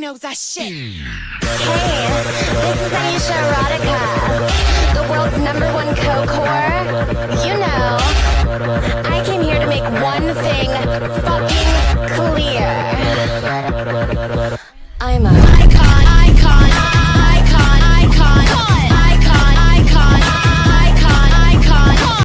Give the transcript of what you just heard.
knows our shit. Hey, this is Aisha Erotica, the world's #1 coke-whore. You know, I came here to make one thing fucking clear.